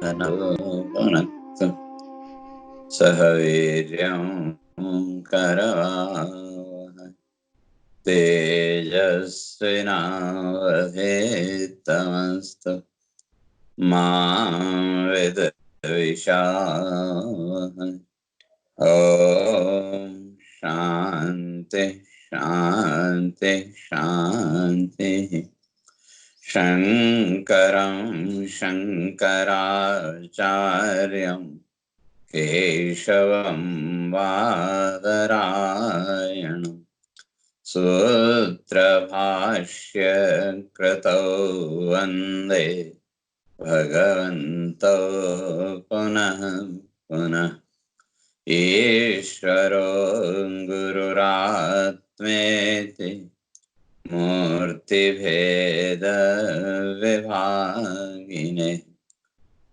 भुनक्तु सह वीर्यं करवावहै तेजस्विनावधीतमस्तु मा विद्विषावहै। ॐ शान्ति शान्ति शान्तिः। शङ्करं शङ्कराचार्यं केशवं बादरायणं सूत्रभाष्य कृतौ वन्दे भगवन्तौ पुनः पुनः। ईश्वरो गुरुरात्मेति मूर्तिभेदविभागिने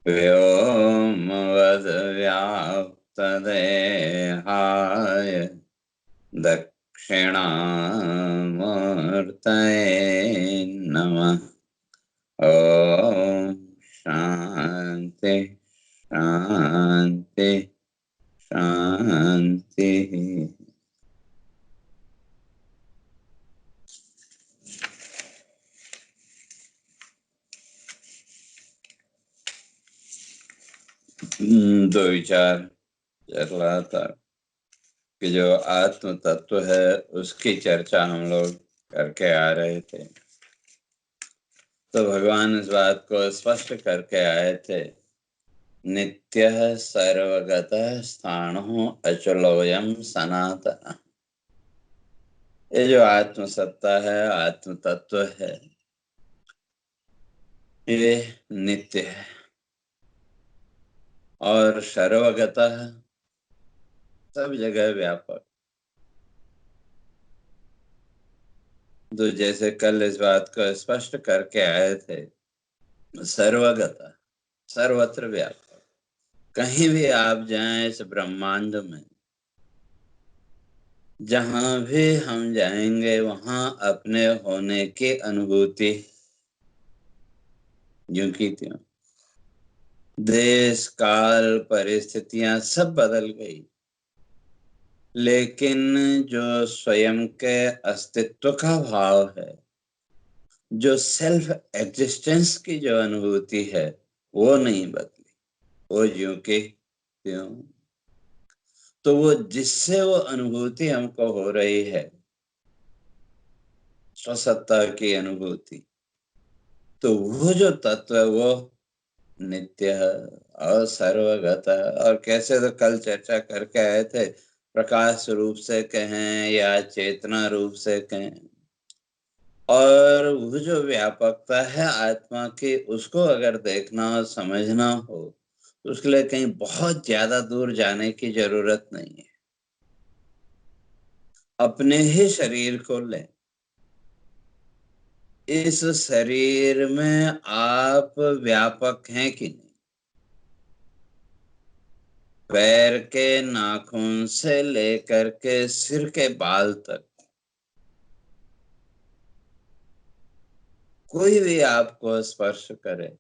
व्योमवद्व्याप्तदेहाय दक्षिणामूर्तये नमः। ॐ शान्ति शान्ति शान्तिः। दो विचार चल रहा था कि जो आत्म तत्व है उसकी चर्चा हम लोग करके आ रहे थे, तो भगवान इस बात को स्पष्ट करके आए थे, नित्यः सर्वगतः स्थाणुः अचलोऽयं सनातनः। ये जो आत्म सत्ता है, आत्म तत्व है, ये नित्य है और सर्वगतः, सब जगह व्यापक। तो जैसे कल इस बात को स्पष्ट करके आए थे, सर्वगतः सर्वत्र व्यापक। कहीं भी आप जाएं इस ब्रह्मांड में, जहां भी हम जाएंगे वहां अपने होने की अनुभूति यूं की त्यों। देश काल परिस्थितियां सब बदल गई, लेकिन जो स्वयं के अस्तित्व का भाव है, जो सेल्फ एग्जिस्टेंस की जो अनुभूति है, वो नहीं बदली, वो यूं के त्यों। तो वो जिससे वो अनुभूति हमको हो रही है, स्वसत्ता की अनुभूति, तो वो जो तत्व है वो नित्य है और सर्वगत है। और कैसे, तो कल चर्चा करके आए थे, प्रकाश रूप से कहें या चेतना रूप से कहें, और वो जो व्यापकता है आत्मा की, उसको अगर देखना और समझना हो तो उसके लिए कहीं बहुत ज्यादा दूर जाने की जरूरत नहीं है। अपने ही शरीर को लें, इस शरीर में आप व्यापक हैं कि नहीं? पैर के नाखून से लेकर के सिर के बाल तक कोई भी आपको स्पर्श करे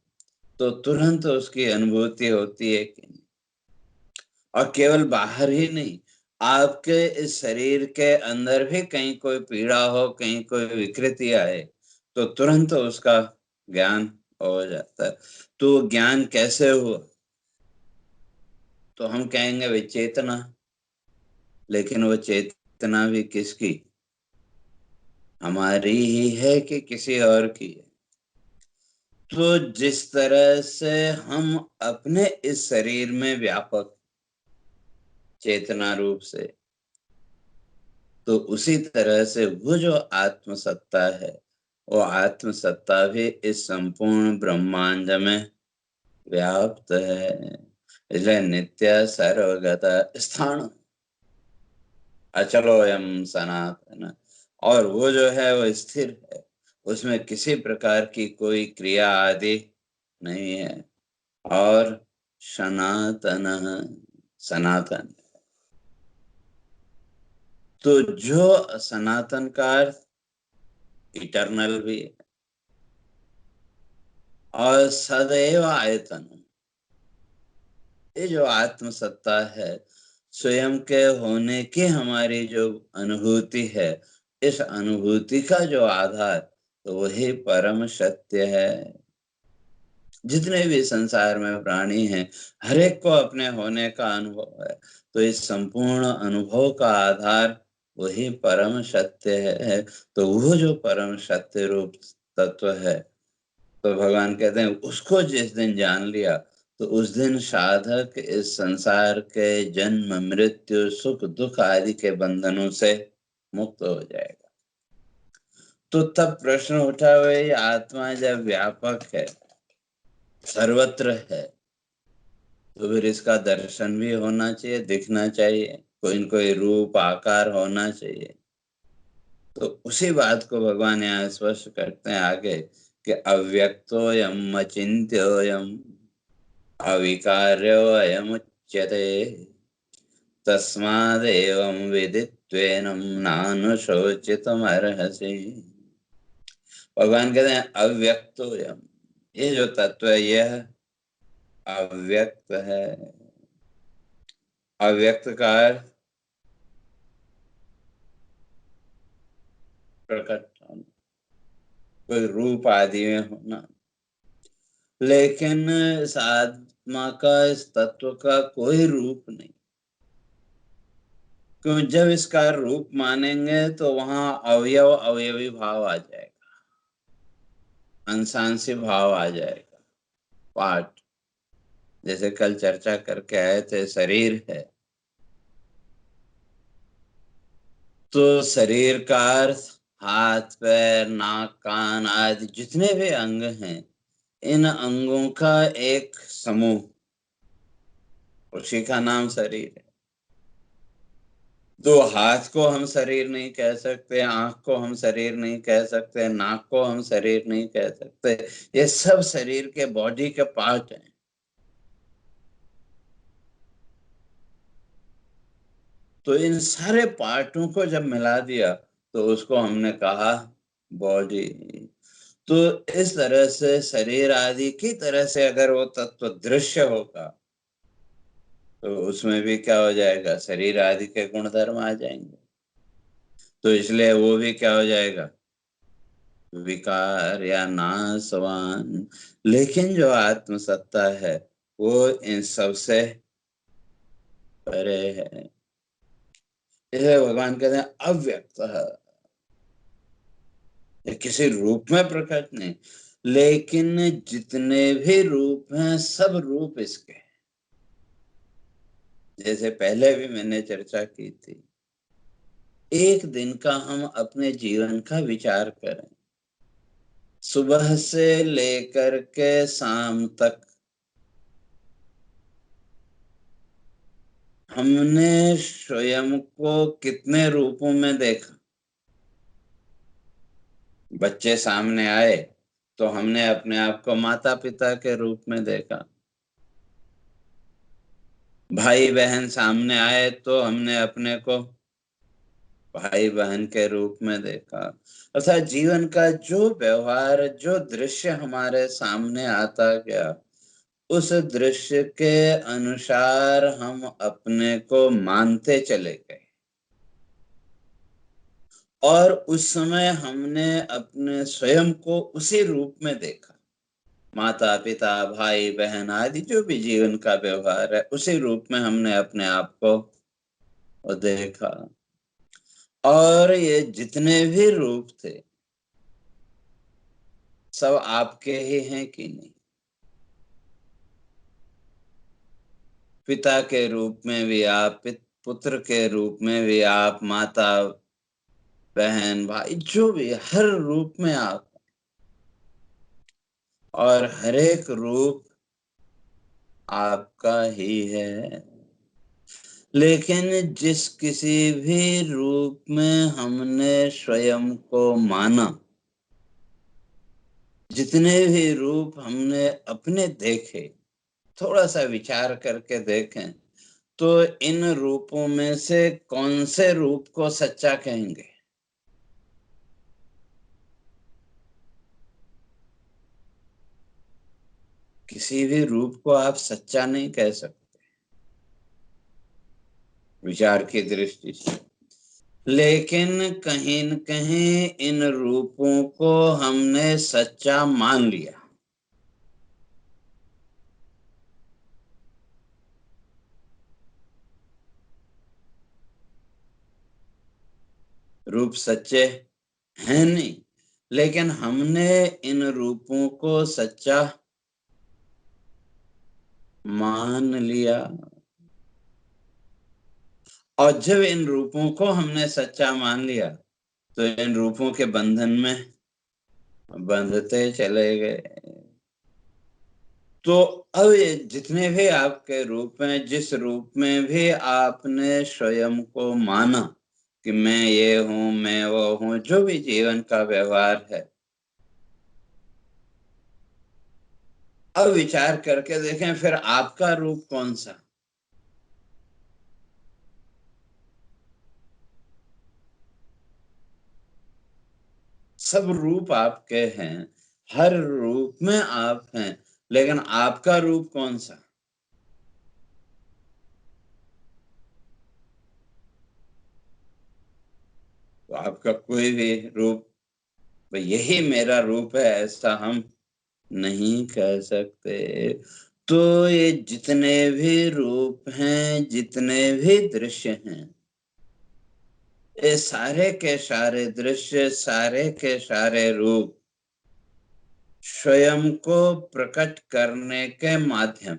तो तुरंत उसकी अनुभूति होती है कि नहीं? और केवल बाहर ही नहीं, आपके इस शरीर के अंदर भी कहीं कोई पीड़ा हो, कहीं कोई विकृति आए, तो तुरंत उसका ज्ञान हो जाता है। तो ज्ञान कैसे हुआ? तो हम कहेंगे वे चेतना, लेकिन वो चेतना भी किसकी? हमारी ही है कि किसी और की है? तो जिस तरह से हम अपने इस शरीर में व्यापक चेतना रूप से, तो उसी तरह से वो जो आत्म सत्ता है, वो आत्म सत्ता भी इस संपूर्ण ब्रह्मांड में व्याप्त है। इसलिए नित्य सर्वगत स्थान अचलोयम सनातन, और वो जो है वो स्थिर है, उसमें किसी प्रकार की कोई क्रिया आदि नहीं है। और सनातन, सनातन, तो जो सनातन का अर्थ इटर्नल भी है, और सदैव आयतन, ये जो आत्म सत्ता है, स्वयं के होने की हमारी जो अनुभूति है, इस अनुभूति का जो आधार, तो वही परम सत्य है। जितने भी संसार में प्राणी हैं, हर एक को अपने होने का अनुभव है, तो इस संपूर्ण अनुभव का आधार वही परम सत्य है। तो वो जो परम सत्य रूप तत्व है, तो भगवान कहते हैं उसको जिस दिन जान लिया, तो उस दिन साधक इस संसार के जन्म मृत्यु सुख दुख आदि के बंधनों से मुक्त हो जाएगा। तो तब प्रश्न उठा, हुआ आत्मा जब व्यापक है, सर्वत्र है, तो फिर इसका दर्शन भी होना चाहिए, दिखना चाहिए, कोई न कोई रूप आकार होना चाहिए। तो उसी बात को भगवान यहाँ स्पष्ट करते हैं आगे कि अव्यक्तोऽयम् अचिन्त्योऽयम् अविकार्योऽयमुच्यते तस्मादेवं विदित्वेनं नानुशोचितुमर्हसि। भगवान कहते हैं अव्यक्तोऽयम्, ये जो तत्व है यह अव्यक्त है। अव्यक्त का अर्थ प्रकट होना, कोई रूप आदि में होना। लेकिन इस आत्मा का, इस तत्व का कोई रूप नहीं, क्यों? जब इसका रूप मानेंगे तो वहां अवयव अवयवी भाव आ जाएगा, अंशांशी भाव आ जाएगा, पार्ट। जैसे कल चर्चा करके आए थे, शरीर है तो शरीर का अर्थ हाथ पैर नाक कान आदि जितने भी अंग हैं, इन अंगों का एक समूह, उसी का नाम शरीर है। तो हाथ को हम शरीर नहीं कह सकते, आंख को हम शरीर नहीं कह सकते, नाक को हम शरीर नहीं कह सकते। ये सब शरीर के बॉडी के पार्ट हैं। तो इन सारे पार्टों को जब मिला दिया तो उसको हमने कहा बॉडी। तो इस तरह से शरीर आदि की तरह से अगर वो तत्व दृश्य होगा, तो उसमें भी क्या हो जाएगा, शरीर आदि के गुणधर्म आ जाएंगे। तो इसलिए वो भी क्या हो जाएगा, विकार या नाशवान। लेकिन जो आत्म सत्ता है वो इन सब से परे है। इसलिए भगवान कहते हैं अव्यक्त है, ये किसी रूप में प्रकट नहीं, लेकिन जितने भी रूप हैं सब रूप इसके हैं। जैसे पहले भी मैंने चर्चा की थी, एक दिन का हम अपने जीवन का विचार करें, सुबह से लेकर के शाम तक हमने स्वयं को कितने रूपों में देखा। बच्चे सामने आए तो हमने अपने आप को माता पिता के रूप में देखा, भाई बहन सामने आए तो हमने अपने को भाई बहन के रूप में देखा। अर्थात जीवन का जो व्यवहार, जो दृश्य हमारे सामने आता गया, उस दृश्य के अनुसार हम अपने को मानते चले गए, और उस समय हमने अपने स्वयं को उसी रूप में देखा। माता पिता भाई बहन आदि जो भी जीवन का व्यवहार है, उसी रूप में हमने अपने आप को देखा। और ये जितने भी रूप थे सब आपके ही हैं कि नहीं? पिता के रूप में भी आप, पुत्र के रूप में भी आप, माता बहन भाई जो भी, हर रूप में आप, और हर एक रूप आपका ही है। लेकिन जिस किसी भी रूप में हमने स्वयं को माना, जितने भी रूप हमने अपने देखे, थोड़ा सा विचार करके देखें तो इन रूपों में से कौन से रूप को सच्चा कहेंगे? किसी भी रूप को आप सच्चा नहीं कह सकते। विचार की दृष्टि से। लेकिन कहीं न कहीं इन रूपों को हमने सच्चा मान लिया। रूप सच्चे हैं नहीं, लेकिन हमने इन रूपों को सच्चा मान लिया। और जब इन रूपों को हमने सच्चा मान लिया तो इन रूपों के बंधन में बंधते चले गए। तो अब ये जितने भी आपके रूप हैं, जिस रूप में भी आपने स्वयं को माना कि मैं ये हूँ, मैं वो हूँ, जो भी जीवन का व्यवहार है, अब विचार करके देखें फिर आपका रूप कौन सा। सब रूप आपके हैं, हर रूप में आप हैं, लेकिन आपका रूप कौन सा। तो आपका कोई भी रूप, भाई यही मेरा रूप है, ऐसा हम नहीं कह सकते। तो ये जितने भी रूप हैं, जितने भी दृश्य हैं, ये सारे के सारे दृश्य, सारे के सारे रूप स्वयं को प्रकट करने के माध्यम,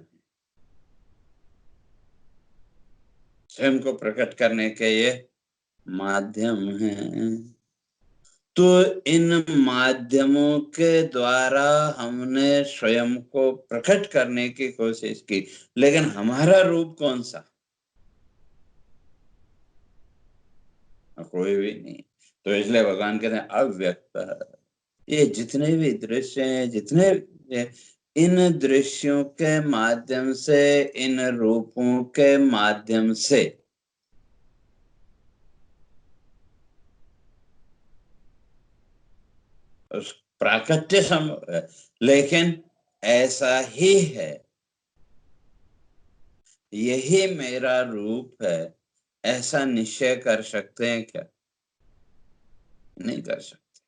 स्वयं को प्रकट करने के ये माध्यम हैं। तो इन माध्यमों के द्वारा हमने स्वयं को प्रकट करने की कोशिश की, लेकिन हमारा रूप कौन सा। कोई भी नहीं। तो इसलिए भगवान कहते हैं अव्यक्त। ये जितने भी दृश्य हैं, जितने इन दृश्यों के माध्यम से, इन रूपों के माध्यम से उस प्राकट्य संभव है। लेकिन ऐसा ही है, यही मेरा रूप है, ऐसा निश्चय कर सकते हैं क्या। नहीं कर सकते,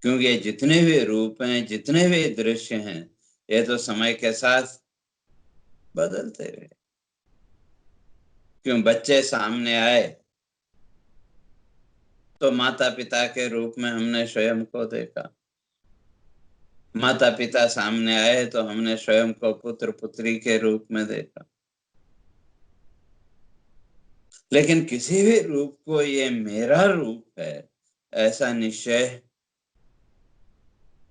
क्योंकि ये जितने भी रूप हैं, जितने भी दृश्य हैं, ये तो समय के साथ बदलते रहे। क्यों बच्चे सामने आए तो माता पिता के रूप में हमने स्वयं को देखा, माता पिता सामने आए तो हमने स्वयं को पुत्र पुत्री के रूप में देखा। लेकिन किसी भी रूप को ये मेरा रूप है ऐसा निश्चय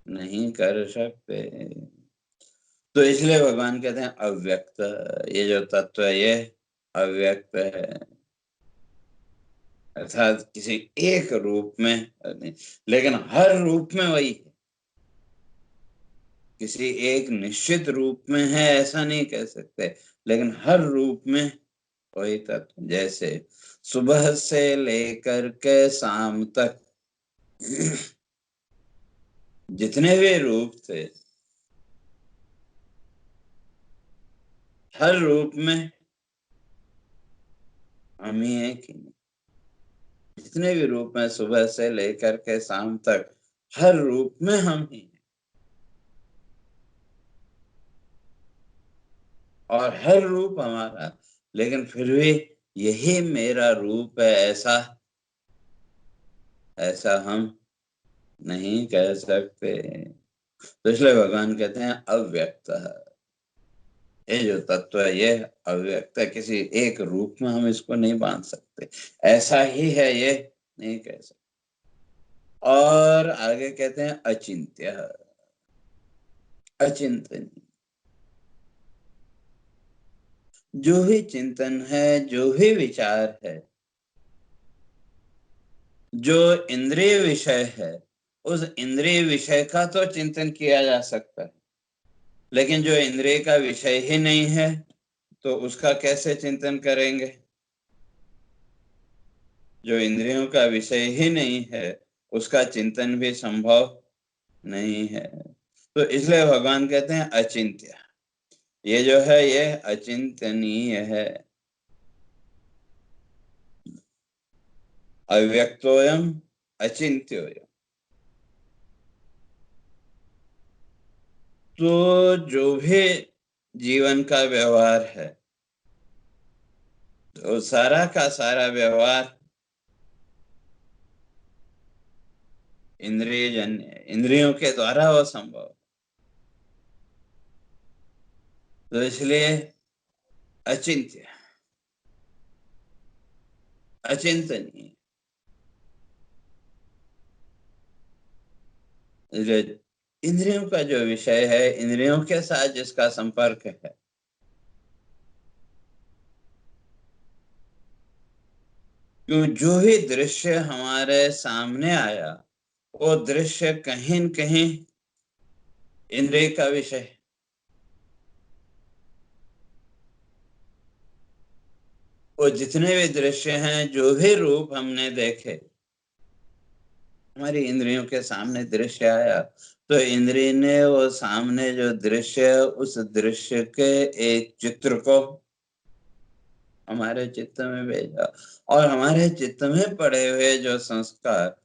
नहीं कर सकते। तो इसलिए भगवान कहते हैं अव्यक्त। ये जो तत्व है ये अव्यक्त है, अर्थात किसी एक रूप में नहीं, लेकिन हर रूप में वही है। किसी एक निश्चित रूप में है ऐसा नहीं कह सकते, लेकिन हर रूप में वही तत्व। जैसे सुबह से लेकर के शाम तक जितने भी रूप थे, हर रूप में हम ही हैं कि नहीं। जितने भी रूप हैं सुबह से लेकर के शाम तक, हर रूप में हम ही हैं। और हर रूप हमारा, लेकिन फिर भी यही मेरा रूप है, ऐसा ऐसा हम नहीं कह सकते। तो इसलिए भगवान कहते हैं अव्यक्त है। ये जो तत्व है ये अव्यक्त है, किसी एक रूप में हम इसको नहीं बांध सकते, ऐसा ही है ये नहीं कह सकते। और आगे कहते हैं अचिंत्य, अचिंतन। जो भी चिंतन है, जो भी विचार है, जो इंद्रिय विषय है, उस इंद्रिय विषय का तो चिंतन किया जा सकता है, लेकिन जो इंद्रिय का विषय ही नहीं है तो उसका कैसे चिंतन करेंगे। जो इंद्रियों का विषय ही नहीं है उसका चिंतन भी संभव नहीं है। तो इसलिए भगवान कहते हैं अचिंत्य। ये जो है ये अचिंतनीय है। अव्यक्तोयम अचिंत्योयम। तो जो भी जीवन का व्यवहार है, तो सारा का सारा व्यवहार इंद्रिय जन्य, इंद्रियों के द्वारा वो संभव। तो इसलिए अचिंत्य, अचिंतनीय। इंद्रियों का जो विषय है, इंद्रियों के साथ जिसका संपर्क है, क्यों जो भी दृश्य हमारे सामने आया, वो दृश्य कहीं न कहीं इंद्रिय का विषय है। वो जितने भी दृश्य हैं, जो भी रूप हमने देखे, हमारी इंद्रियों के सामने दृश्य आया, तो इंद्रिय ने वो सामने जो दृश्य है, उस दृश्य के एक चित्र को हमारे चित्त में भेजा, और हमारे चित्त में पड़े हुए जो संस्कार,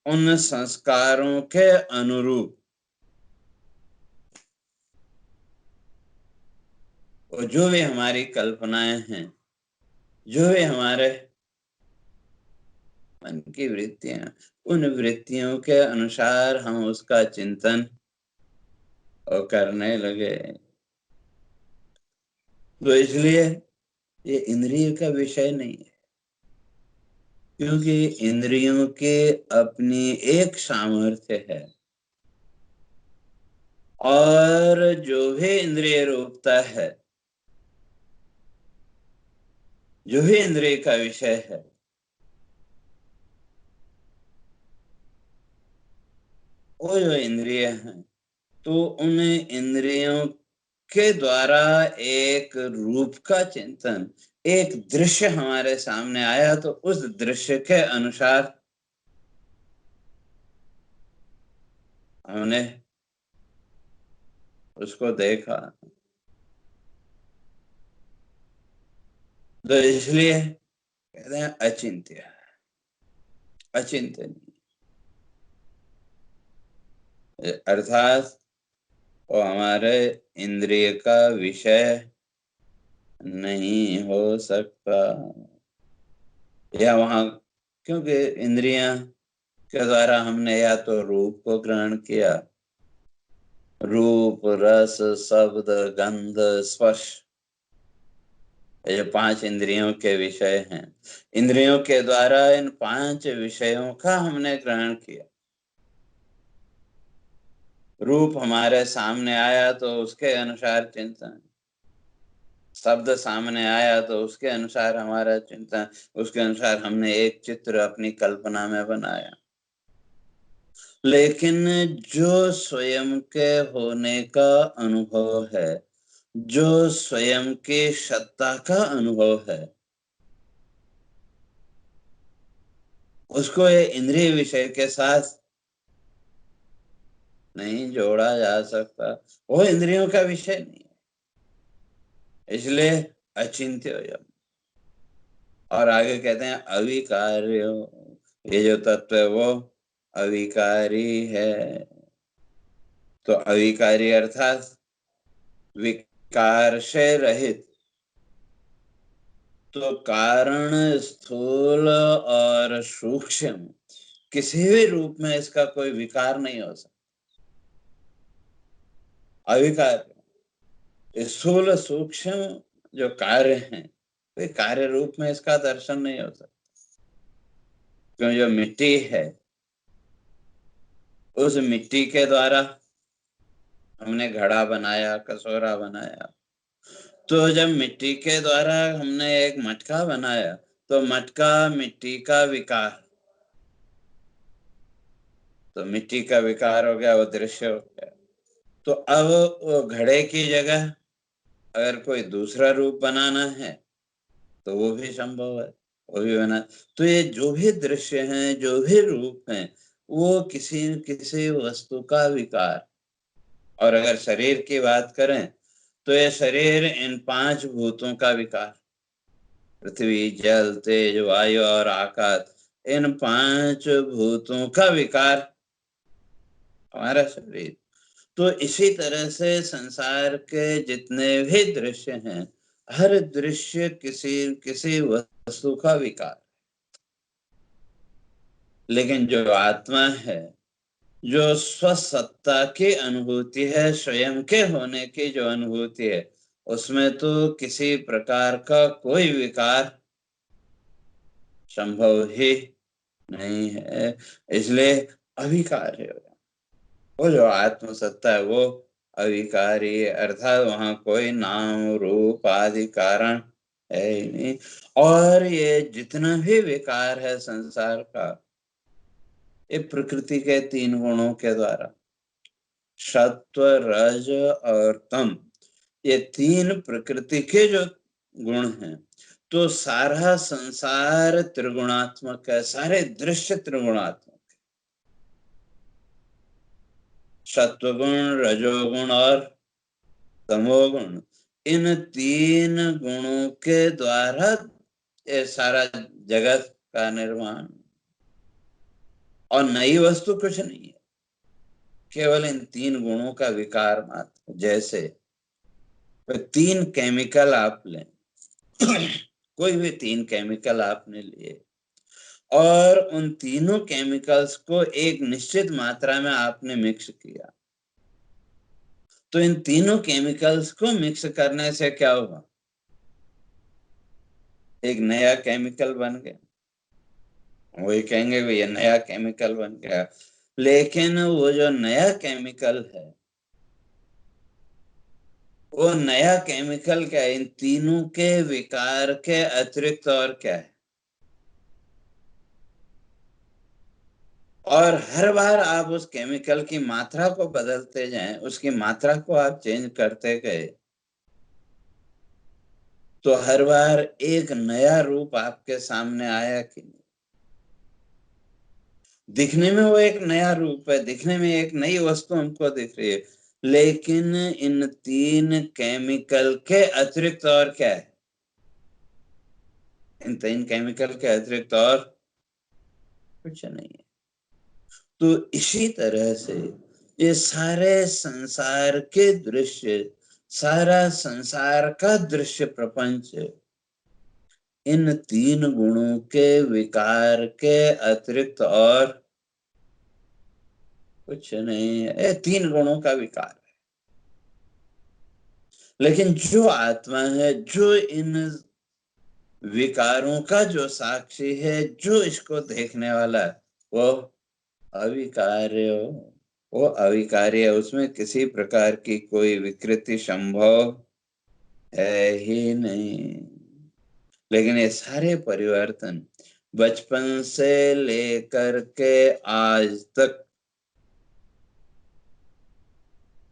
उन संस्कारों के अनुरूप वो जो भी हमारी कल्पनाएं हैं, जो भी हमारे मन की वृत्तियां, उन वृत्तियों के अनुसार हम उसका चिंतन करने लगे। तो इसलिए ये इंद्रिय का विषय नहीं है, क्योंकि इंद्रियों के अपनी एक सामर्थ्य है, और जो भी इंद्रिय रूपता है, जो भी इंद्रिय का विषय है, वो जो इंद्रिय हैं, तो उन इंद्रियों के द्वारा एक रूप का चिंतन, एक दृश्य हमारे सामने आया, तो उस दृश्य के अनुसार हमने उसको देखा। तो इसलिए कहते हैं अचिंत्य, अचिंतनीय। अर्थात वो हमारे इंद्रिय का विषय नहीं हो सकता, या वहां, क्योंकि इंद्रियां के द्वारा हमने या तो रूप को ग्रहण किया, रूप, रस, शब्द, गंध, स्पर्श, ये 5 इंद्रियों के विषय हैं। इंद्रियों के द्वारा इन 5 विषयों का हमने ग्रहण किया। रूप हमारे सामने आया तो उसके अनुसार चिंतन, शब्द सामने आया तो उसके अनुसार हमारा चिंतन, उसके अनुसार हमने एक चित्र अपनी कल्पना में बनाया। लेकिन जो स्वयं के होने का अनुभव है, जो स्वयं के सत्ता का अनुभव है, उसको ये इंद्रिय विषय के साथ नहीं जोड़ा जा सकता। वो इंद्रियों का विषय नहीं है, इसलिए अचिंत्य। और आगे कहते हैं अविकार्य, ये जो तत्व है वो अविकारी है। तो अविकारी अर्थात विकार से रहित। तो कारण स्थूल और सूक्ष्म किसी भी रूप में इसका कोई विकार नहीं हो सकता। अविकार, स्थूल सूक्ष्म जो कार्य हैं, कोई कार्य रूप में इसका दर्शन नहीं हो सकता। क्यों, जो मिट्टी है, उस मिट्टी के द्वारा हमने घड़ा बनाया, कसोरा बनाया, तो जब मिट्टी के द्वारा हमने एक मटका बनाया, तो मटका मिट्टी का विकार, तो मिट्टी का विकार हो गया, वो दृश्य हो गया। तो अब वो घड़े की जगह अगर कोई दूसरा रूप बनाना है, तो वो भी संभव है, वो भी बना। तो ये जो भी दृश्य हैं, जो भी रूप हैं, वो किसी न किसी वस्तु का विकार। और अगर शरीर की बात करें, तो ये शरीर इन 5 भूतों का विकार, पृथ्वी, जल, तेज, वायु और आकाश, इन 5 भूतों का विकार हमारा शरीर। तो इसी तरह से संसार के जितने भी दृश्य हैं, हर दृश्य किसी किसी वस्तु का विकार। लेकिन जो आत्मा है, जो स्वसत्ता की अनुभूति है, स्वयं के होने की जो अनुभूति है, उसमें तो किसी प्रकार का कोई विकार संभव ही नहीं है। इसलिए अविकार है वो। जो आत्म सत्ता है वो अविकारी, अर्थात वहां कोई नाम रूप आदि कारण है ही नहीं। और ये जितना भी विकार है संसार का, ये प्रकृति के 3 गुणों के द्वारा, सत्व रज और तम, ये 3 प्रकृति के जो गुण हैं। तो सारा संसार त्रिगुणात्मक है, सारे दृश्य त्रिगुणात्मक। सत्वगुण, रजोगुण और तमोगुण, इन 3 गुणों के द्वारा ये सारा जगत का निर्माण। और नई वस्तु कुछ नहीं है, केवल इन 3 गुणों का विकार मात्र। जैसे 3 केमिकल आप लें, कोई भी 3 केमिकल आपने लिए और उन तीनों केमिकल्स को एक निश्चित मात्रा में आपने मिक्स किया, तो इन तीनों केमिकल्स को मिक्स करने से क्या हुआ? एक नया केमिकल बन गया। वही कहेंगे कि ये नया केमिकल बन गया। लेकिन वो जो नया केमिकल है, वो नया केमिकल क्या है? इन तीनों के विकार के अतिरिक्त और क्या है? और हर बार आप उस केमिकल की मात्रा को बदलते जाएं, उसकी मात्रा को आप चेंज करते गए, तो हर बार एक नया रूप आपके सामने आया कि नहीं? दिखने में वो एक नया रूप है, दिखने में एक नई वस्तु हमको दिख रही है, लेकिन इन 3 केमिकल के अतिरिक्त और क्या है? इन 3 केमिकल के अतिरिक्त और कुछ नहीं है। तो इसी तरह से ये सारे संसार के दृश्य, सारा संसार का दृश्य प्रपंच इन 3 गुणों के विकार के अतिरिक्त और कुछ नहीं है। ये 3 गुणों का विकार है। लेकिन जो आत्मा है, जो इन विकारों का जो साक्षी है, जो इसको देखने वाला है, वो अविकार्य हो। वो अविकारी है, उसमें किसी प्रकार की कोई विकृति संभव है ही नहीं। लेकिन ये सारे परिवर्तन बचपन से लेकर के आज तक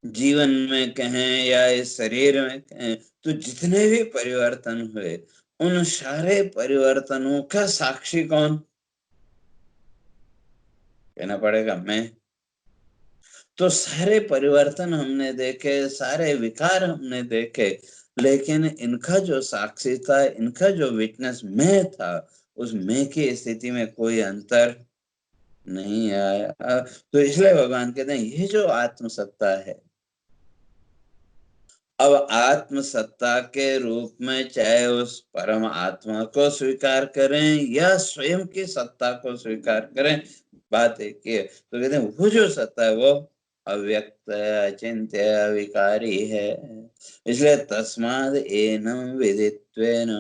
जीवन में कहें या इस शरीर में कहें, तो जितने भी परिवर्तन हुए, उन सारे परिवर्तनों का साक्षी कौन? कहना पड़ेगा मैं। तो सारे परिवर्तन हमने देखे, सारे विकार हमने देखे, लेकिन इनका जो साक्षी था, इनका जो विटनेस मैं था, उस मैं की स्थिति में कोई अंतर नहीं आया। तो इसलिए भगवान कहते हैं ये जो आत्मसत्ता है, अब आत्म सत्ता के रूप में चाहे उस परम आत्मा को स्वीकार करें या स्वयं की सत्ता को स्वीकार करें, बात एक ही है। तो कहते हैं वो जो सत्ता है वो अव्यक्त, अचिंत्य, अविकारी है। इसलिए तस्माद एनम विदित्वेन,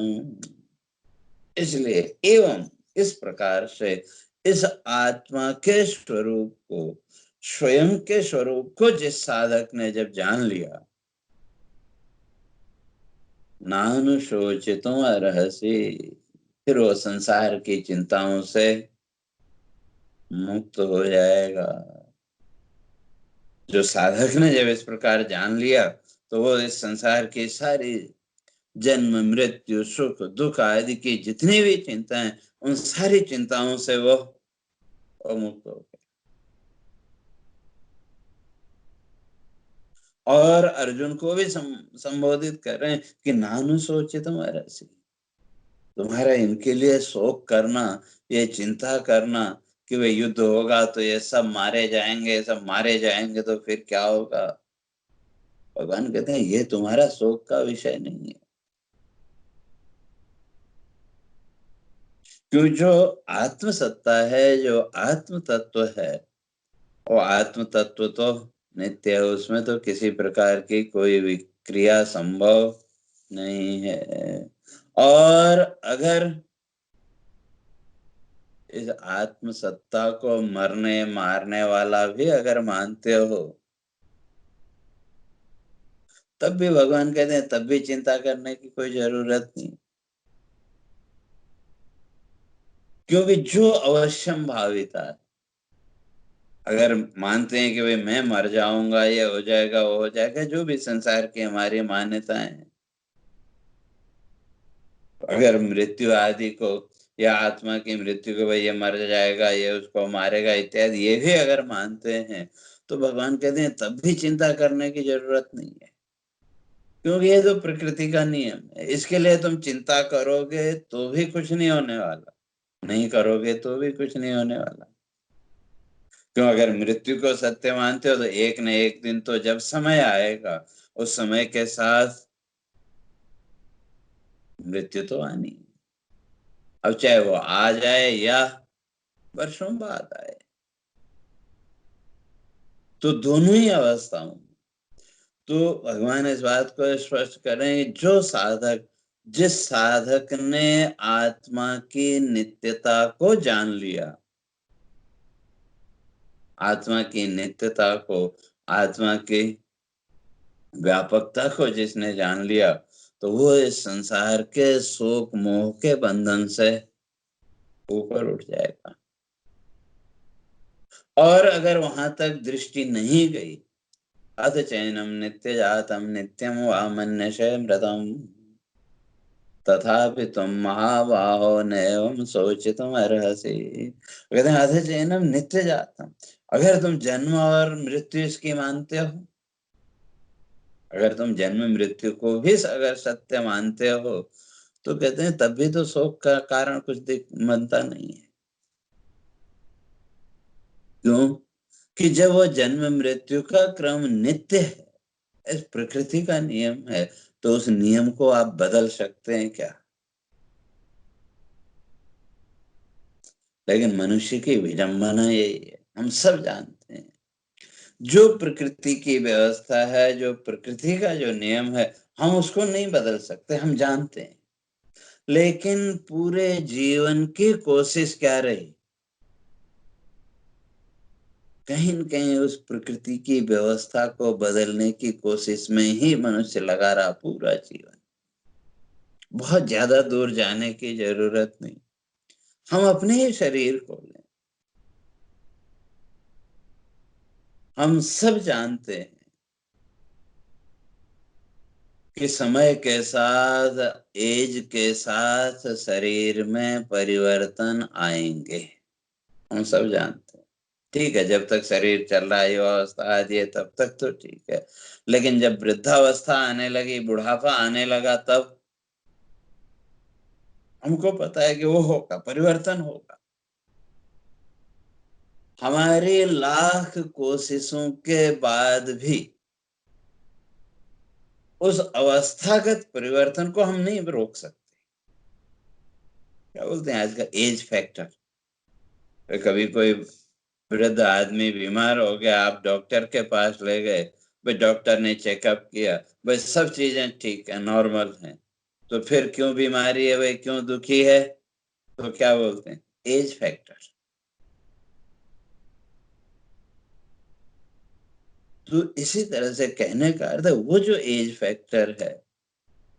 इसलिए एवं इस प्रकार से इस आत्मा के स्वरूप को, स्वयं के स्वरूप को जिस साधक ने जब जान लिया, नानुशोचितुम अर्हसि, फिर वो संसार की चिंताओं से मुक्त हो जाएगा। जो साधक ने जब इस प्रकार जान लिया, तो वो इस संसार की सारी जन्म मृत्यु सुख दुख आदि की जितनी भी चिंताएं, उन सारी चिंताओं से वो मुक्त हो गया। और अर्जुन को भी संबोधित कर रहे हैं कि नानुशोचितुम अर्हसि, तुम्हारा इनके लिए शोक करना, ये चिंता करना कि वे युद्ध होगा तो ये सब मारे जाएंगे, सब मारे जाएंगे तो फिर क्या होगा, भगवान कहते हैं ये तुम्हारा शोक का विषय नहीं है। क्यों, जो आत्म सत्ता है, जो आत्म तत्व है, वो आत्म तत्व तो नित्य है, उसमें तो किसी प्रकार की कोई विक्रिया संभव नहीं है। और अगर इस आत्म सत्ता को मरने मारने वाला भी अगर मानते हो, तब भी भगवान कहते हैं तब भी चिंता करने की कोई जरूरत नहीं। क्योंकि जो अवश्यम भाविता है, अगर मानते हैं कि भाई मैं मर जाऊंगा, ये हो जाएगा, वो हो जाएगा, जो भी संसार की हमारी मान्यताएं हैं, अगर मृत्यु आदि को या आत्मा की मृत्यु को भाई ये मर जाएगा, ये उसको मारेगा इत्यादि, ये भी अगर मानते हैं, तो भगवान कहते हैं तब भी चिंता करने की जरूरत नहीं है। क्योंकि ये तो प्रकृति का नियम है, इसके लिए तुम चिंता करोगे तो भी कुछ नहीं होने वाला, नहीं करोगे तो भी कुछ नहीं होने वाला। क्यों, अगर मृत्यु को सत्य मानते हो तो एक न एक दिन तो जब समय आएगा, उस समय के साथ मृत्यु तो आनी है। अब चाहे वो आ जाए या वर्षों बाद आए, तो दोनों ही अवस्थाओं में तो भगवान इस बात को स्पष्ट करें, जो साधक, जिस साधक ने आत्मा की नित्यता को जान लिया, आत्मा की नित्यता को, आत्मा की व्यापकता को जिसने जान लिया, तो वो इस संसार के शोक मोह के बंधन से ऊपर उठ जाएगा। और अगर वहां तक दृष्टि नहीं गई, अथ चैनम नित्य जातम नित्यम वा मन्यसे मृतम तथापि तुम महाबाहो नैवं शोचितुम अर्हसि। कहते हैं अथ चैनम नित्य जातम, अगर तुम जन्म और मृत्यु इसकी मानते हो, अगर तुम जन्म मृत्यु को भी अगर सत्य मानते हो, तो कहते हैं तब भी तो शोक का कारण कुछ दिख बनता नहीं है। क्यों, कि जब वो जन्म मृत्यु का क्रम नित्य है, इस प्रकृति का नियम है, तो उस नियम को आप बदल सकते हैं क्या? लेकिन मनुष्य की विडंबना यही है, हम सब जानते हैं जो प्रकृति की व्यवस्था है, जो प्रकृति का जो नियम है, हम उसको नहीं बदल सकते, हम जानते हैं। लेकिन पूरे जीवन की कोशिश क्या रही, कहीं न कहीं उस प्रकृति की व्यवस्था को बदलने की कोशिश में ही मनुष्य लगा रहा पूरा जीवन। बहुत ज्यादा दूर जाने की जरूरत नहीं, हम अपने ही शरीर को लें, हम सब जानते हैं कि समय के साथ, एज के साथ शरीर में परिवर्तन आएंगे, हम सब जानते हैं। ठीक है, जब तक शरीर चल रहा है, युवावस्था आदि है, तब तक तो ठीक है। लेकिन जब वृद्धावस्था आने लगी, बुढ़ापा आने लगा, तब हमको पता है कि वो होगा, परिवर्तन होगा। हमारी लाख कोशिशों के बाद भी उस अवस्थागत परिवर्तन को हम नहीं रोक सकते। क्या बोलते हैं आजकल, एज फैक्टर। कभी कोई वृद्ध आदमी बीमार हो गया, आप डॉक्टर के पास ले गए, भाई डॉक्टर ने चेकअप किया, भाई सब चीजें ठीक है, नॉर्मल हैं, तो फिर क्यों बीमारी है, भाई क्यों दुखी है, तो क्या बोलते हैं, एज फैक्टर। तो इसी तरह से कहने का अर्थ है, वो जो एज फैक्टर है,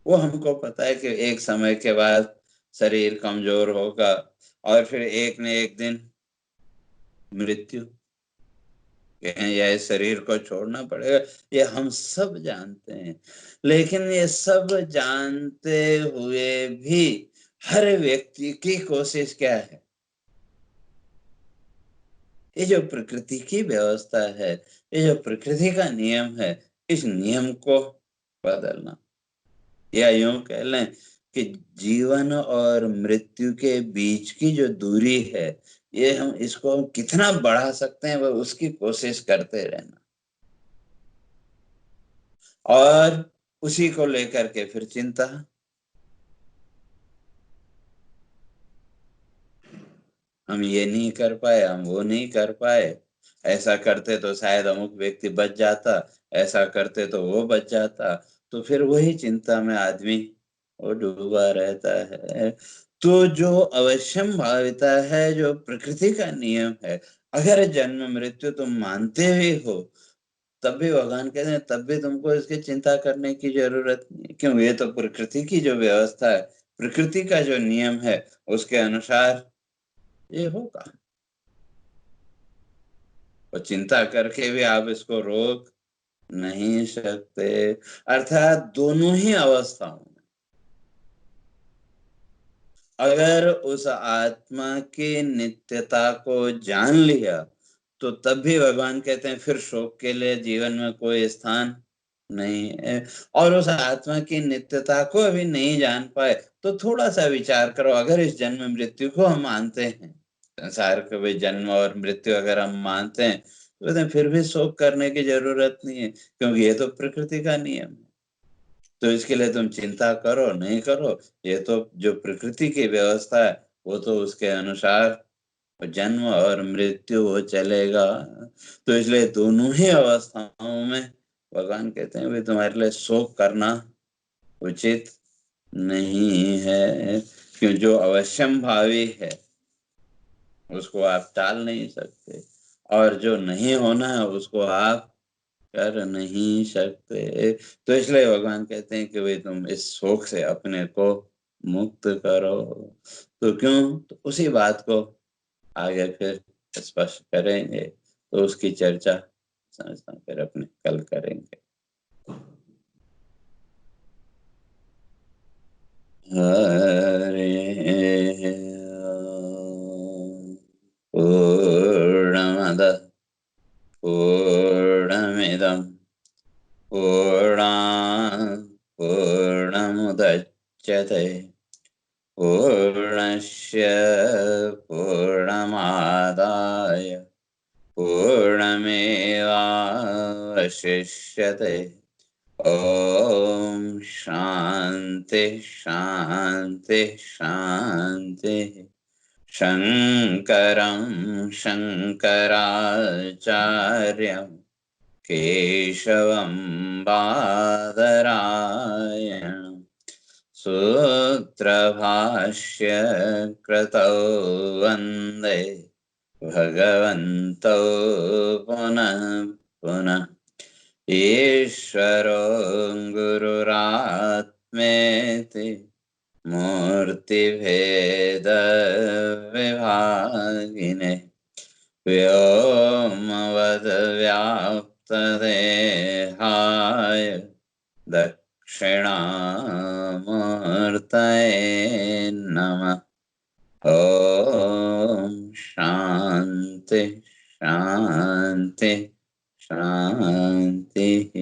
वो हमको पता है कि एक समय के बाद शरीर कमजोर होगा, और फिर एक न एक दिन मृत्यु, या इस शरीर को छोड़ना पड़ेगा, ये हम सब जानते हैं। लेकिन ये सब जानते हुए भी हर व्यक्ति की कोशिश क्या है, ये जो प्रकृति की व्यवस्था है, ये जो प्रकृति का नियम है, इस नियम को बदलना, या यूं कह लें कि जीवन और मृत्यु के बीच की जो दूरी है, ये हम इसको कितना बढ़ा सकते हैं, वह उसकी कोशिश करते रहना, और उसी को लेकर के फिर चिंता। हम ये नहीं कर पाए, हम वो नहीं कर पाए, ऐसा करते तो शायद अमुक व्यक्ति बच जाता, ऐसा करते तो वो बच जाता। तो फिर वही चिंता में आदमी वो डूबा रहता है। तो जो अवश्यम भाविता है, जो प्रकृति का नियम है, अगर जन्म मृत्यु तुम मानते भी हो, तब भी भगवान कहते हैं तब भी तुमको इसकी चिंता करने की जरूरत नहीं है। क्यों? ये तो प्रकृति की जो व्यवस्था है, प्रकृति का जो नियम है, उसके अनुसार ये होगा। और चिंता करके भी आप इसको रोक नहीं सकते। अर्थात दोनों ही अवस्थाओं में अगर उस आत्मा की नित्यता को जान लिया, तो तब भी भगवान कहते हैं फिर शोक के लिए जीवन में कोई स्थान नहीं है। और उस आत्मा की नित्यता को अभी नहीं जान पाए, तो थोड़ा सा विचार करो, अगर इस जन्म मृत्यु को हम मानते हैं, संसार के भी जन्म और मृत्यु अगर हम मानते हैं, तो कहते हैं फिर भी शोक करने की जरूरत नहीं है, क्योंकि ये तो प्रकृति का नियम है। तो इसके लिए तुम चिंता करो नहीं करो, ये तो जो प्रकृति की व्यवस्था है, वो तो उसके अनुसार जन्म और मृत्यु वो चलेगा। तो इसलिए दोनों ही अवस्थाओं में भगवान कहते हैं भाई तुम्हारे लिए शोक करना उचित नहीं है। क्यों? जो अवश्यम भावी है उसको आप टाल नहीं सकते, और जो नहीं होना है उसको आप कर नहीं सकते। तो इसलिए भगवान कहते हैं कि भाई तुम इस शोक से अपने को मुक्त करो। तो क्यों? तो उसी बात को आगे फिर स्पष्ट करेंगे, तो उसकी चर्चा समझता हूँ फिर अपने कल करेंगे। हरे पूर्णमदः पूर्णमिदं पूर्णात् पूर्णमुदच्यते पूर्णस्य पूर्णमादाय पूर्णमेवावशिष्यते। ॐ शान्ति शान्ति शान्तिः। शङ्करं शङ्कराचार्यं केशवं बादरायणं सूत्रभाष्य कृतौ वन्दे भगवन्तौ पुनः पुनः। ईश्वरो गुरुरात्मेति मूर्तिभेदविभागिने व्योमवद्व्याप्तदेहाय दक्षिणामूर्तये नमः। ॐ शान्ति शान्ति शान्तिः।